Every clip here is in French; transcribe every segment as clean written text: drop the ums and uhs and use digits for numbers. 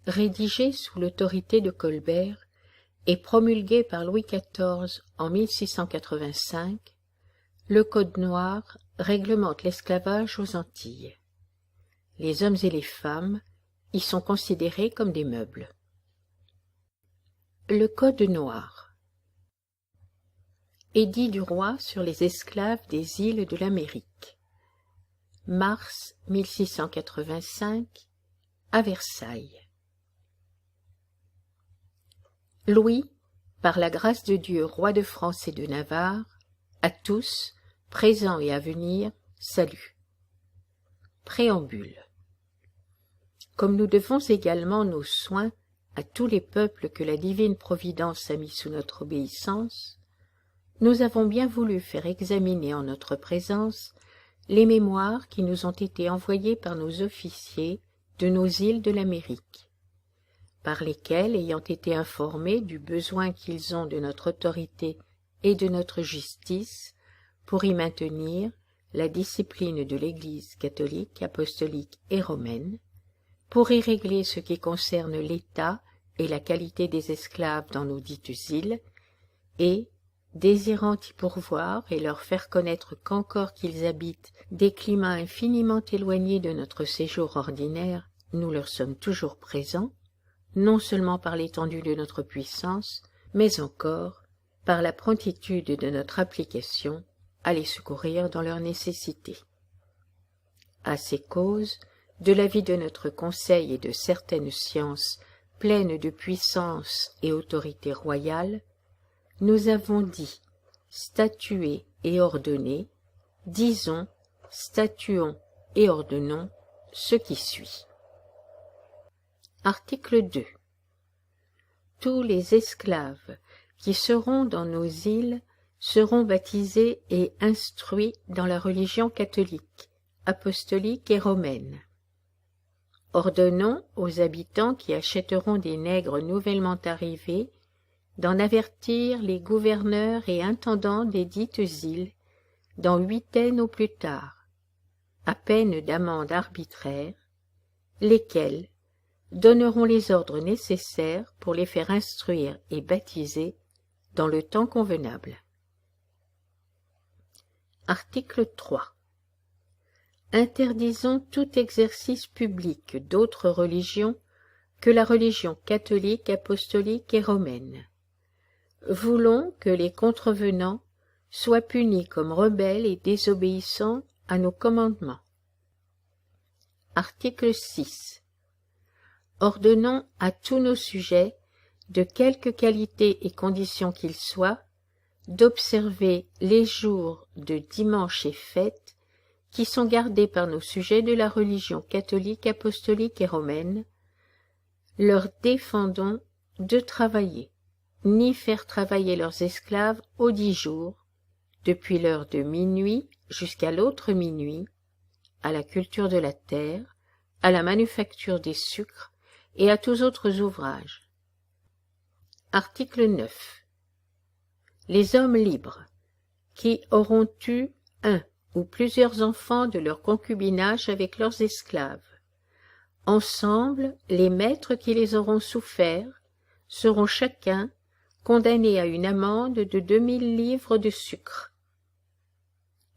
rédigé sous l'autorité de Colbert et promulgué par Louis XIV en 1685, le Code noir réglemente l'esclavage aux Antilles. Les hommes et les femmes y sont considérés comme des meubles. Le Code noir. Édit du roi sur les esclaves des îles de l'Amérique. Mars 1685, à Versailles. Louis, par la grâce de Dieu, roi de France et de Navarre, à tous, présents et à venir, salut. Préambule. Comme nous devons également nos soins à tous les peuples que la divine Providence a mis sous notre obéissance, nous avons bien voulu faire examiner en notre présence les mémoires qui nous ont été envoyées par nos officiers de nos îles de l'Amérique, par lesquels, ayant été informés du besoin qu'ils ont de notre autorité et de notre justice pour y maintenir la discipline de l'Église catholique, apostolique et romaine, pour y régler ce qui concerne l'état et la qualité des esclaves dans nos dites îles, et, désirant y pourvoir et leur faire connaître qu'encore qu'ils habitent des climats infiniment éloignés de notre séjour ordinaire, nous leur sommes toujours présents, non seulement par l'étendue de notre puissance, mais encore par la promptitude de notre application à les secourir dans leur nécessité. À ces causes, de l'avis de notre Conseil et de certaines sciences pleines de puissance et autorité royale, nous avons dit, statué et ordonné, disons, statuons et ordonnons ce qui suit. Article 2. Tous les esclaves qui seront dans nos îles seront baptisés et instruits dans la religion catholique, apostolique et romaine. Ordonnons aux habitants qui achèteront des nègres nouvellement arrivés d'en avertir les gouverneurs et intendants des dites îles dans 8 au plus tard, à peine d'amende arbitraire, lesquels donneront les ordres nécessaires pour les faire instruire et baptiser dans le temps convenable. Article 3. Interdisons tout exercice public d'autres religions que la religion catholique, apostolique et romaine. Voulons que les contrevenants soient punis comme rebelles et désobéissants à nos commandements. Article 6. Ordonnons à tous nos sujets, de quelque qualité et condition qu'ils soient, d'observer les jours de dimanche et fêtes qui sont gardés par nos sujets de la religion catholique, apostolique et romaine, leur défendons de travailler, ni faire travailler leurs esclaves aux 10 jours, depuis l'heure de minuit jusqu'à l'autre minuit, à la culture de la terre, à la manufacture des sucres et à tous autres ouvrages. Article 9. Les hommes libres, qui auront eu un ou plusieurs enfants de leur concubinage avec leurs esclaves, ensemble les maîtres qui les auront soufferts, seront chacun condamnés à une amende de 2000 livres de sucre.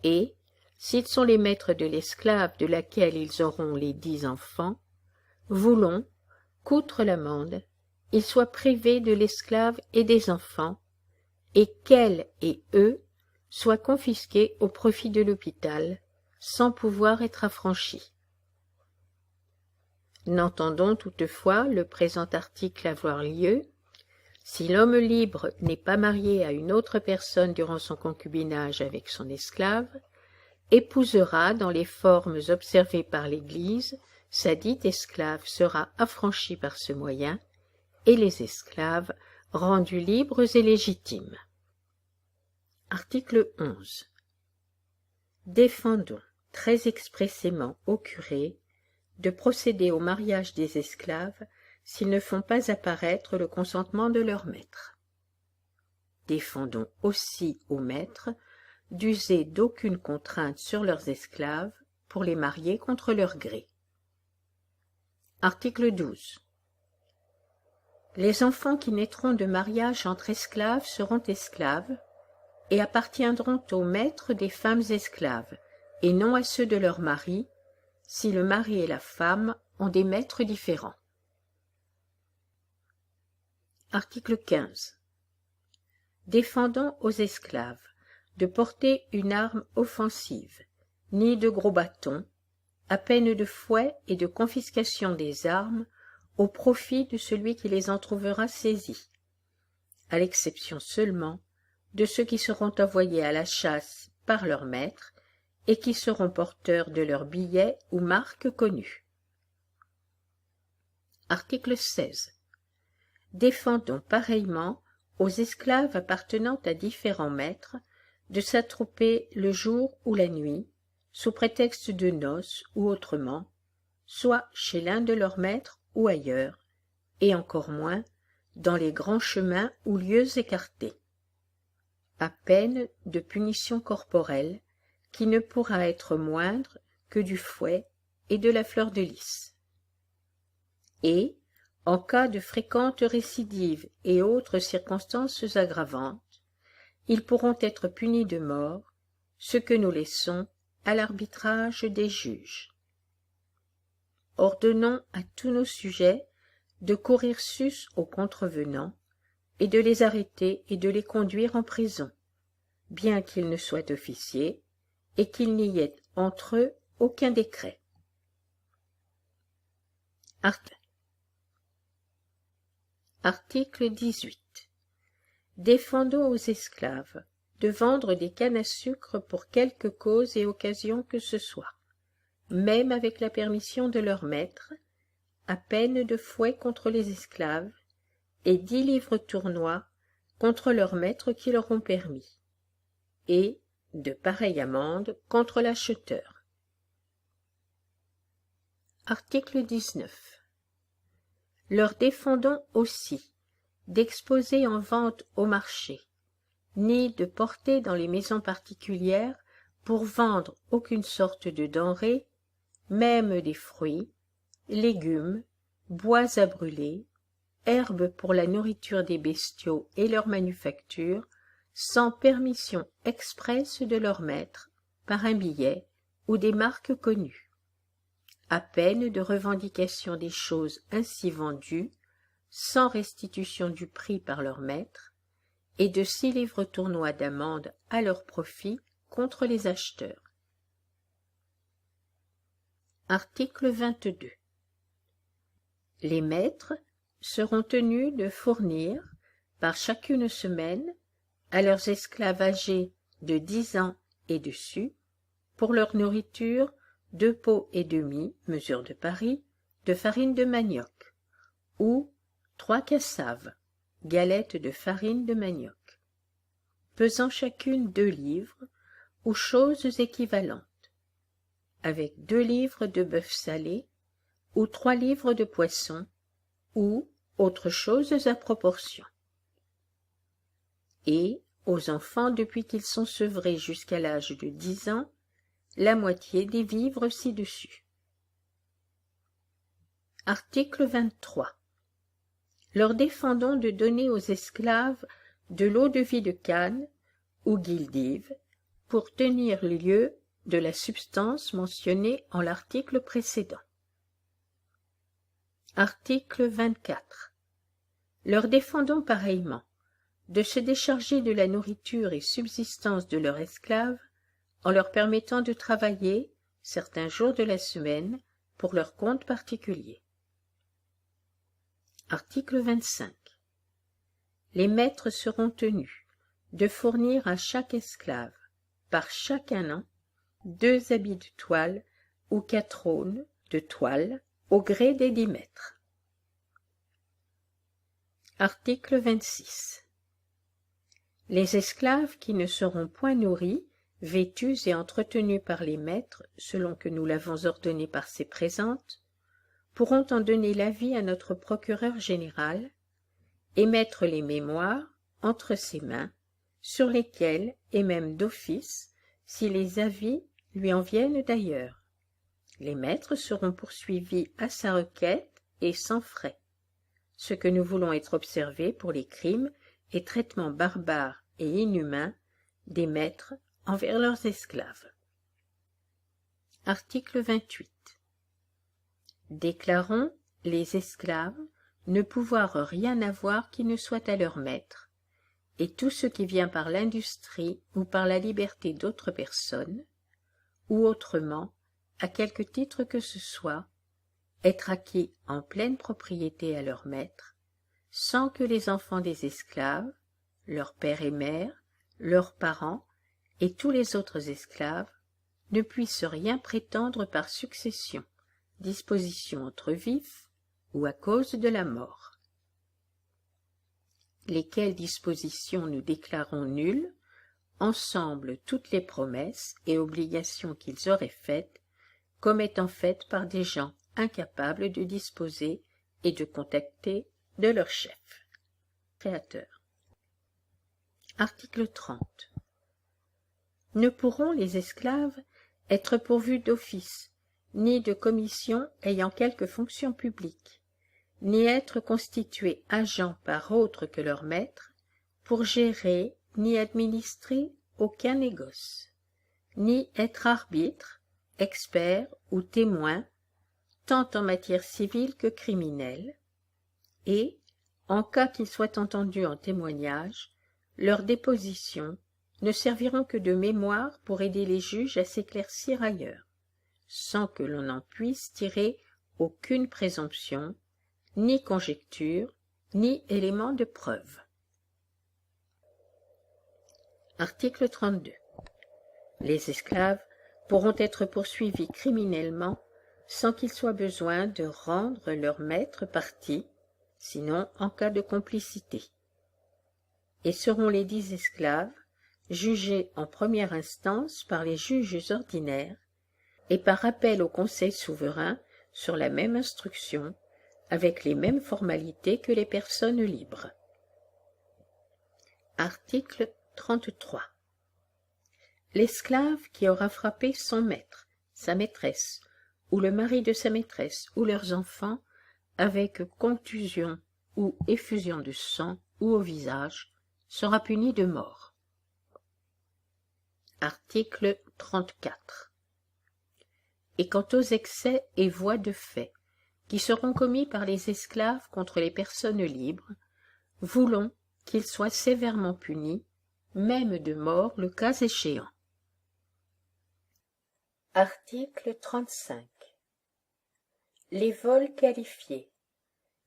Et, s'ils sont les maîtres de l'esclave de laquelle ils auront les 10 enfants, voulons qu'outre l'amende, ils soient privés de l'esclave et des enfants, et qu'elle et eux soient confisqués au profit de l'hôpital, sans pouvoir être affranchis. N'entendons toutefois le présent article avoir lieu si l'homme libre n'est pas marié à une autre personne durant son concubinage avec son esclave, épousera dans les formes observées par l'Église, sa dite esclave sera affranchie par ce moyen, et les esclaves rendus libres et légitimes. Article 11. Défendons très expressément aux curés de procéder au mariage des esclaves s'ils ne font pas apparaître le consentement de leur maître. Défendons aussi aux maîtres d'user d'aucune contrainte sur leurs esclaves pour les marier contre leur gré. Article 12. Les enfants qui naîtront de mariage entre esclaves seront esclaves, et appartiendront aux maîtres des femmes esclaves, et non à ceux de leurs maris, si le mari et la femme ont des maîtres différents. Article 15. Défendons aux esclaves de porter une arme offensive, ni de gros bâtons, à peine de fouet et de confiscation des armes, au profit de celui qui les en trouvera saisies, à l'exception seulement de ceux qui seront envoyés à la chasse par leur maître et qui seront porteurs de leurs billets ou marques connues. Article 16. Défendons pareillement aux esclaves appartenant à différents maîtres de s'attrouper le jour ou la nuit, sous prétexte de noces ou autrement, soit chez l'un de leurs maîtres ou ailleurs, et encore moins dans les grands chemins ou lieux écartés, à peine de punition corporelle qui ne pourra être moindre que du fouet et de la fleur de lys. Et, en cas de fréquentes récidives et autres circonstances aggravantes, ils pourront être punis de mort, ce que nous laissons à l'arbitrage des juges. Ordonnons à tous nos sujets de courir sus aux contrevenants, et de les arrêter et de les conduire en prison, bien qu'ils ne soient officiers, et qu'il n'y ait entre eux aucun décret. Article 18. Défendons aux esclaves de vendre des cannes à sucre pour quelque cause et occasion que ce soit, même avec la permission de leur maître, à peine de fouet contre les esclaves, et 10 livres tournois contre leurs maîtres qui leur ont permis, et de pareilles amendes contre l'acheteur. Article 19. Leur défendons aussi d'exposer en vente au marché, ni de porter dans les maisons particulières pour vendre aucune sorte de denrée, même des fruits, légumes, bois à brûler, herbes pour la nourriture des bestiaux et leur manufacture, sans permission expresse de leur maître, par un billet ou des marques connues, à peine de revendication des choses ainsi vendues, sans restitution du prix par leur maître, et de 6 livres tournois d'amende à leur profit contre les acheteurs. Article 22. Les maîtres seront tenus de fournir, par chacune semaine, à leurs esclaves âgés de 10 ans et dessus, pour leur nourriture, 2 pots et demi, mesure de Paris, de farine de manioc, ou 3 cassaves, galettes de farine de manioc, pesant chacune 2 livres, ou choses équivalentes, avec 2 livres de bœuf salé, ou 3 livres de poisson, ou autres choses à proportion. Et, aux enfants depuis qu'ils sont sevrés jusqu'à l'âge de 10 ans, la moitié des vivres ci-dessus. Article 23. Leur défendons de donner aux esclaves de l'eau-de-vie de canne ou guildive pour tenir lieu de la substance mentionnée en l'article précédent. Article 24. Leur défendons pareillement de se décharger de la nourriture et subsistance de leurs esclaves en leur permettant de travailler certains jours de la semaine pour leur compte particulier. Article 25. Les maîtres seront tenus de fournir à chaque esclave, par chacun an, 2 habits de toile ou 4 aunes de toile au gré des 10 maîtres. Article 26. Les esclaves qui ne seront point nourris, vêtus et entretenus par les maîtres, selon que nous l'avons ordonné par ces présentes, pourront en donner l'avis à notre procureur général, et mettre les mémoires entre ses mains, sur lesquels, et même d'office, si les avis lui en viennent d'ailleurs. Les maîtres seront poursuivis à sa requête et sans frais. ce que nous voulons être observés pour les crimes et traitements barbares et inhumains des maîtres envers leurs esclaves. Article 28. Déclarons les esclaves ne pouvoir rien avoir qui ne soit à leur maître, et tout ce qui vient par l'industrie ou par la liberté d'autres personnes, ou autrement, à quelque titre que ce soit, être acquis en pleine propriété à leur maître, sans que les enfants des esclaves, leurs pères et mères, leurs parents et tous les autres esclaves ne puissent rien prétendre par succession, disposition entre vifs ou à cause de la mort. Lesquelles dispositions nous déclarons nulles, ensemble toutes les promesses et obligations qu'ils auraient faites, comme étant faites par des gens incapables de disposer et de contacter de leur chef. Créateur. Article 30. Ne pourront les esclaves être pourvus d'office, ni de commission ayant quelque fonction publique, ni être constitués agents par autre que leur maître, pour gérer ni administrer aucun négoce, ni être arbitre, expert ou témoin, tant en matière civile que criminelle, et, en cas qu'ils soient entendus en témoignage, leurs dépositions ne serviront que de mémoire pour aider les juges à s'éclaircir ailleurs, sans que l'on en puisse tirer aucune présomption, ni conjecture, ni élément de preuve. Article 32. Les esclaves pourront être poursuivis criminellement sans qu'il soit besoin de rendre leur maître partie, sinon en cas de complicité, et seront les 10 esclaves jugés en première instance par les juges ordinaires et par appel au Conseil souverain sur la même instruction, avec les mêmes formalités que les personnes libres. Article 33. L'esclave qui aura frappé son maître, sa maîtresse, ou le mari de sa maîtresse, ou leurs enfants, avec contusion ou effusion de sang ou au visage, sera puni de mort. Article 34. Et quant aux excès et voies de fait qui seront commis par les esclaves contre les personnes libres, voulons qu'ils soient sévèrement punis, même de mort le cas échéant. Article 35. Les vols qualifiés,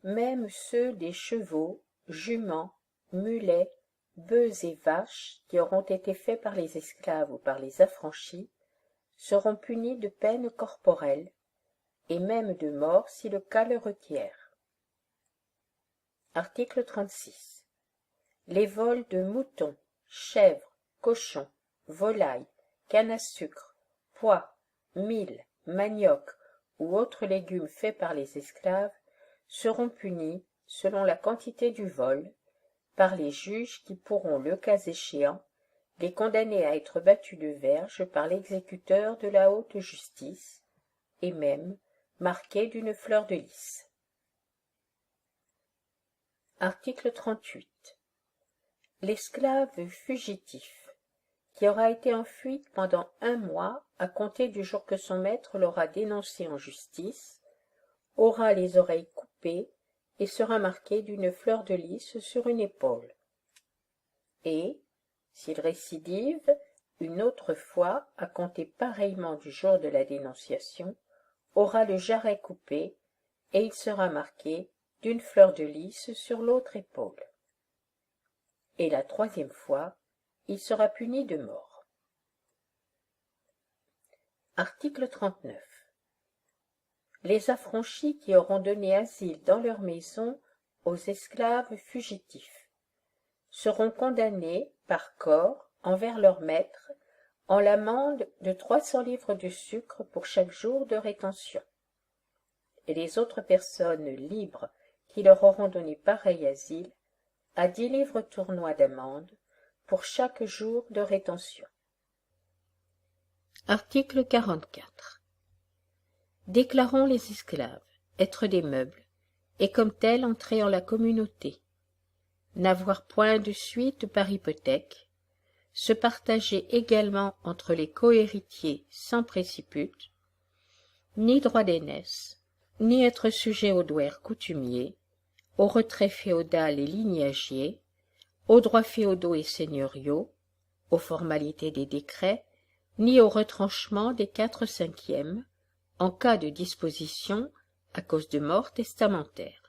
même ceux des chevaux, juments, mulets, bœufs et vaches qui auront été faits par les esclaves ou par les affranchis, seront punis de peine corporelle, et même de mort si le cas le requiert. Article 36. Les vols de moutons, chèvres, cochons, volailles, canne à sucre, pois, mil, manioc ou autres légumes faits par les esclaves seront punis, selon la quantité du vol, par les juges qui pourront, le cas échéant, les condamner à être battus de verge par l'exécuteur de la haute justice, et même marqués d'une fleur de lys. Article 38. L'esclave fugitif, qui aura été en fuite pendant 1 mois à compter du jour que son maître l'aura dénoncé en justice, aura les oreilles coupées et sera marqué d'une fleur de lys sur une épaule. Et, s'il récidive, une autre fois, à compter pareillement du jour de la dénonciation, aura le jarret coupé, et il sera marqué d'une fleur de lys sur l'autre épaule. Et la 3e fois, il sera puni de mort. Article 39. Les affranchis qui auront donné asile dans leur maison aux esclaves fugitifs seront condamnés par corps envers leur maître en l'amende de 300 livres de sucre pour chaque jour de rétention. Et les autres personnes libres qui leur auront donné pareil asile à 10 livres tournois d'amende pour chaque jour de rétention. Article 44. Déclarons les esclaves être des meubles et comme tel entrer en la communauté, n'avoir point de suite par hypothèque, se partager également entre les cohéritiers sans préciput, ni droit d'aînesse, ni être sujet aux douaires coutumiers, aux retraits féodal et lignagiers, aux droits féodaux et seigneuriaux, aux formalités des décrets, ni au retranchement des 4/5 en cas de disposition à cause de mort testamentaire.